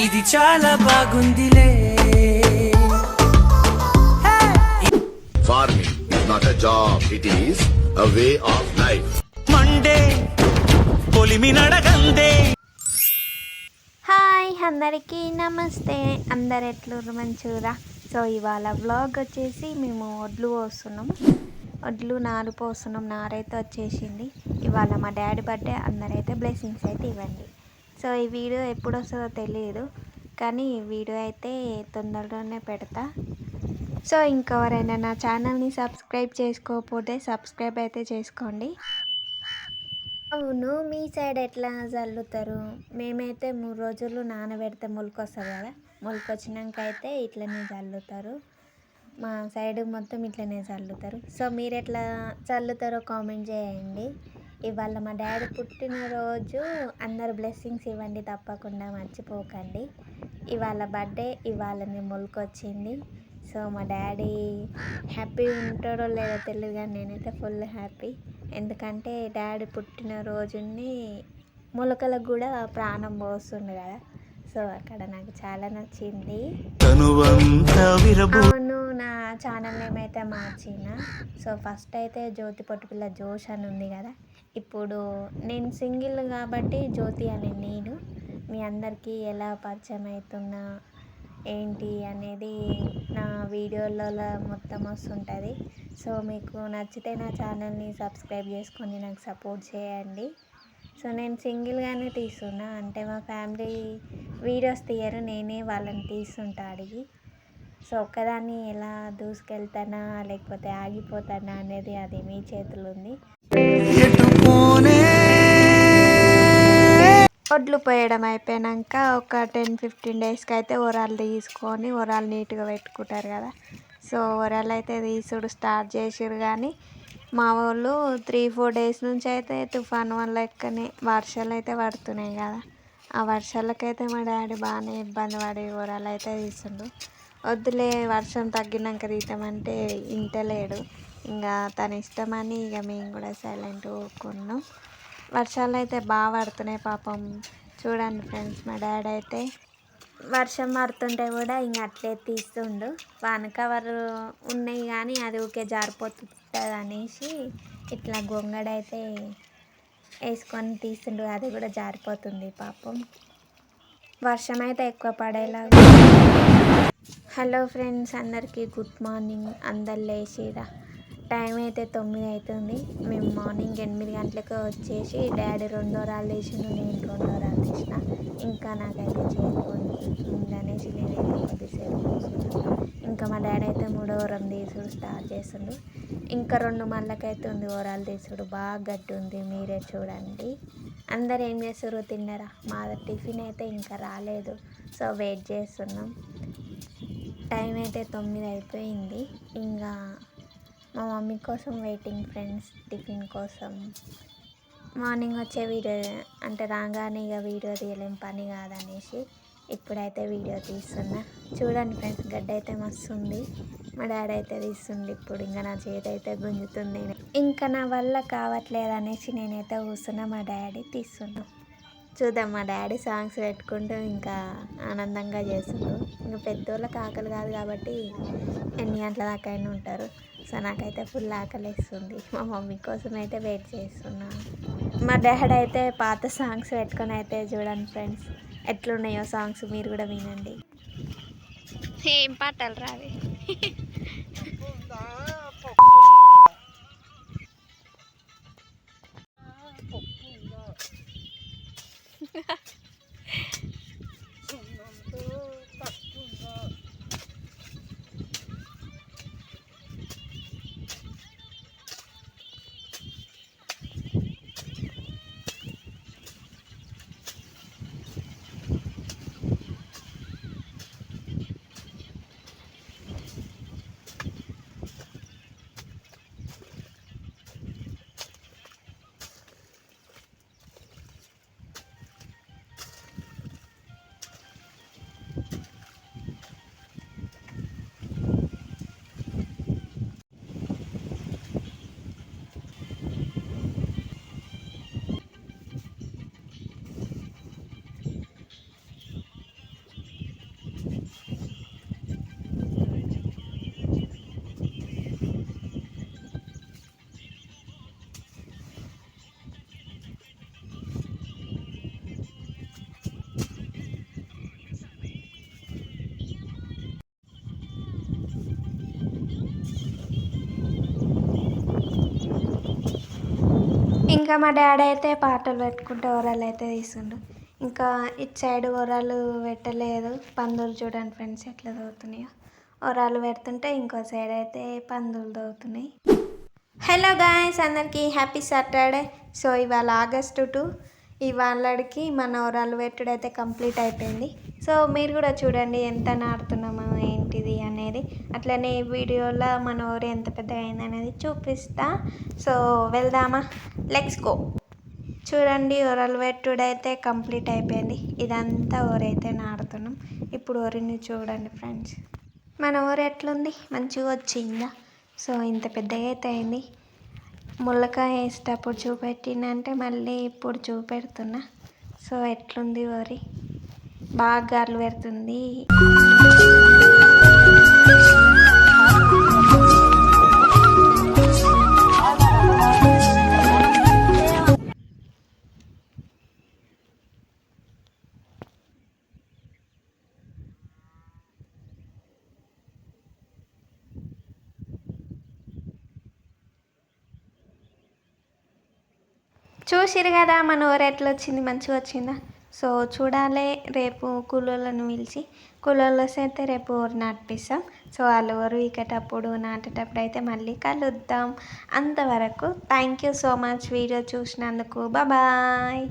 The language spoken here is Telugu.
ఇది చాలా బాగుందిలే. Farming is not a job, it is a way of life. మండే పొలిమి నడగందే. హాయ్ అందరికీ నమస్తే. అందరు ఎట్లుర్రు మంచిగా. సో ఇవాళ వ్లాగ్ వచ్చేసి మేము వడ్లు పోస్తున్నాం. వడ్లు నారు పోస్తున్నాం. నారైతే వచ్చేసింది. ఇవాళ మా డాడీ బర్త్డే. అందరైతే బ్లెస్సింగ్స్ అయితే ఇవ్వండి. సో ఈ వీడియో ఎప్పుడు వస్తుందో తెలియదు, కానీ ఈ వీడియో అయితే తొందరలోనే పెడతా. సో ఇంకెవరైనా నా ఛానల్ని సబ్స్క్రైబ్ చేసుకోకపోతే సబ్స్క్రైబ్ అయితే చేసుకోండి. అవును, మీ సైడ్ ఎట్లా చల్లుతారు? మేమైతే 3 రోజులు నానబెడితే మొలకొస్తుంది కదా, మొలకొచ్చినాక అయితే ఇట్లనే చల్లుతారు. మా సైడ్ మొత్తం ఇట్లనే చల్లుతారు. సో మీరు ఎట్లా చల్లుతారో కామెంట్ చేయండి. ఇవాళ మా డాడీ పుట్టినరోజు. అందరు బ్లెస్సింగ్స్ ఇవ్వండి, తప్పకుండా మర్చిపోకండి. ఇవాళ బర్త్డే, ఇవాళనే మొలకొచ్చింది. సో మా డాడీ హ్యాపీ ఉంటాడో లేదో తెలియదు, కానీ నేనైతే ఫుల్ హ్యాపీ. ఎందుకంటే డాడీ పుట్టినరోజుని మొలకలకు కూడా ప్రాణం పోస్తుండు కదా. సో అక్కడ నాకు చాలా నచ్చింది. అవును, నా ఛానల్ నేమ్ అయితే మార్చిన. సో ఫస్ట్ అయితే జ్యోతి పొట్టిపిల్ల జోష్ అని ఉంది కదా. ఇప్పుడు నేను సింగిల్ కాబట్టి జ్యోతి అనే నేను మీ అందరికీ ఎలా పరిచయం అవుతున్నా ఏంటి అనేది నా వీడియోలలో మొత్తం వస్తుంటుంది. సో మీకు నచ్చితే నా ఛానల్ని సబ్స్క్రైబ్ చేసుకొని నాకు సపోర్ట్ చేయండి. సో నేను సింగిల్గానే తీస్తున్నా, అంటే మా ఫ్యామిలీ వీడియోస్ తీయరు, నేనే వాళ్ళని తీస్తుంటా అడిగి. సో ఒక్కదాన్ని ఎలా దూసుకెళ్తానా లేకపోతే ఆగిపోతానా అనేది అది మీ చేతులు ఉంది. వడ్లు పోయడం అయిపోయాక ఒక 10-15 డేస్కి అయితే ఒరాలు తీసుకొని ఒరాలు నీట్గా పెట్టుకుంటారు కదా. సో ఒరాలు అయితే తీసుడు స్టార్ట్ చేసారు, కానీ మా వాళ్ళు 3-4 డేస్ నుంచి అయితే తుఫాను వల్ల లెక్కనే వర్షాలు అయితే పడుతున్నాయి కదా. ఆ వర్షాలకైతే మా డాడీ బాగానే ఇబ్బంది పడి ఒరాలు అయితే తీస్తుండు. వద్దులే వర్షం తగ్గినాక తీద్దామంటే ఇంటలేడు. ఇంకా తన ఇష్టమని ఇక మేము కూడా సైలెంట్ ఊరుకున్నాం. వర్షాలు అయితే బాగా పడుతున్నాయి పాపం. చూడండి ఫ్రెండ్స్, మా డాడీ అయితే వర్షం పడుతుంటే కూడా ఇంక అట్లే తీస్తుండు. వాన కవర్ ఉన్నాయి కానీ అది ఊకే జారిపోతుంది అనేసి ఇట్లా గొంగడైతే వేసుకొని తీస్తుండు, అది కూడా జారిపోతుంది పాపం. వర్షం అయితే ఎక్కువ పడేలా. హలో ఫ్రెండ్స్, అందరికీ గుడ్ మార్నింగ్. అందరు లేచిరా. టైం అయితే 9 అవుతుంది. మేము మార్నింగ్ 8 గంటలకు వచ్చేసి డాడీ 2 వరాలు తీసిండు, నేను 2 వరాలు తీసిన. ఇంకా నాకైతే చేయకుండా అనేసి నేనైతే కొద్దిసేపు కూర్చున్నాను. ఇంకా మా డాడీ అయితే 3వ వరం తీసుడు స్టార్ట్ చేస్తుండు. ఇంకా 2 మళ్ళకైతే ఉంది వరాలు తీసుడు. బాగా గట్టి ఉంది, మీరే చూడండి. అందరు ఏం చేస్తారు? తిన్నారా? మా టిఫిన్ అయితే ఇంకా రాలేదు, సో వెయిట్ చేస్తున్నాం. టైం అయితే 9 అయిపోయింది. ఇంకా మా మమ్మీ కోసం వెయిటింగ్ ఫ్రెండ్స్, టిఫిన్ కోసం. మార్నింగ్ వచ్చే వీడియో అంటే రాగానే ఇక వీడియో తీయలేం, పని కాదనేసి ఇప్పుడైతే వీడియో తీస్తున్నా. చూడండి ఫ్రెండ్స్, గడ్డ అయితే మస్తు ఉంది. మా డాడీ అయితే తీస్తుంది. ఇప్పుడు ఇంకా నా చేతి అయితే గుంజుతుంది. ఇంకా నా వల్ల కావట్లేదు అనేసి నేనైతే కూర్చున్నా, మా డాడీ తీస్తున్నా. చూద్దాం, మా డాడీ సాంగ్స్ పెట్టుకుంటూ ఇంకా ఆనందంగా చేస్తుండ్రు. ఇంకా పెద్దోళ్ళకి ఆకలి కాదు కాబట్టి ఎన్ని గంటల దాకా అయినా ఉంటారు. సో నాకైతే ఫుల్ ఆకలి వేస్తుంది. మా మమ్మీ కోసం అయితే వెయిట్ చేస్తున్నాను. మా డాడీ అయితే పాత సాంగ్స్ పెట్టుకొని అయితే చూడండి ఫ్రెండ్స్, ఎట్లున్నాయో సాంగ్స్ మీరు కూడా వినండి. ఏం పాటలు రావి. ఇంకా మా డాడీ అయితే పాటలు పెట్టుకుంటే ఓరాలు అయితే తీసుండు. ఇంకా ఇటు సైడ్ ఓరాలు పెట్టలేదు, పందులు చూడండి ఫ్రెండ్స్ ఎట్లా దోగుతున్నాయో. ఓరాలు పెడుతుంటే ఇంకో సైడ్ అయితే పందులు దోగుతున్నాయి. హలో గాయ్స్, అందరికీ హ్యాపీ సాటర్డే. సో ఇవాళ ఆగస్టు 2, ఇవాళకి మన ఓరాలు పెట్టుడైతే కంప్లీట్ అయిపోయింది. సో మీరు కూడా చూడండి ఎంత నాడుతున్నామో ఏంటిది అనేది. అట్లనే ఈ వీడియోలో మన ఊరు ఎంత పెద్దగా అయింది అనేది చూపిస్తా. సో వెళ్దామా, లెట్స్ గో. చూడండి ఓరలు పెట్టుడైతే కంప్లీట్ అయిపోయింది. ఇదంతా ఊరైతే నాడుతున్నాం. ఇప్పుడు ఊరిని చూడండి ఫ్రెండ్స్. మన ఊరు ఎట్లుంది, మంచిగా వచ్చిందా? సో ఇంత పెద్దగా అయితే అయింది. ముళ్ళకాయ వేసేటప్పుడు చూపెట్టినంటే మళ్ళీ ఇప్పుడు చూపెడుతున్నా. సో ఎట్లుంది ఊరి, బాగా గాలి పెడుతుంది. చూసిరు కదా మన ఊరు ఎట్లా వచ్చింది, మంచిగా వచ్చిందా? సో చూడాలి. రేపు కూలోళ్ళను పిలిచి, కూలోళ్ళు వస్తే రేపు ఊరు నాటిపిస్తాం. సో వాళ్ళు ఊరు వీకేటప్పుడు నాటేటప్పుడు అయితే మళ్ళీ కలుద్దాం. అంతవరకు thank you so much video చూసినందుకు. బాయ్.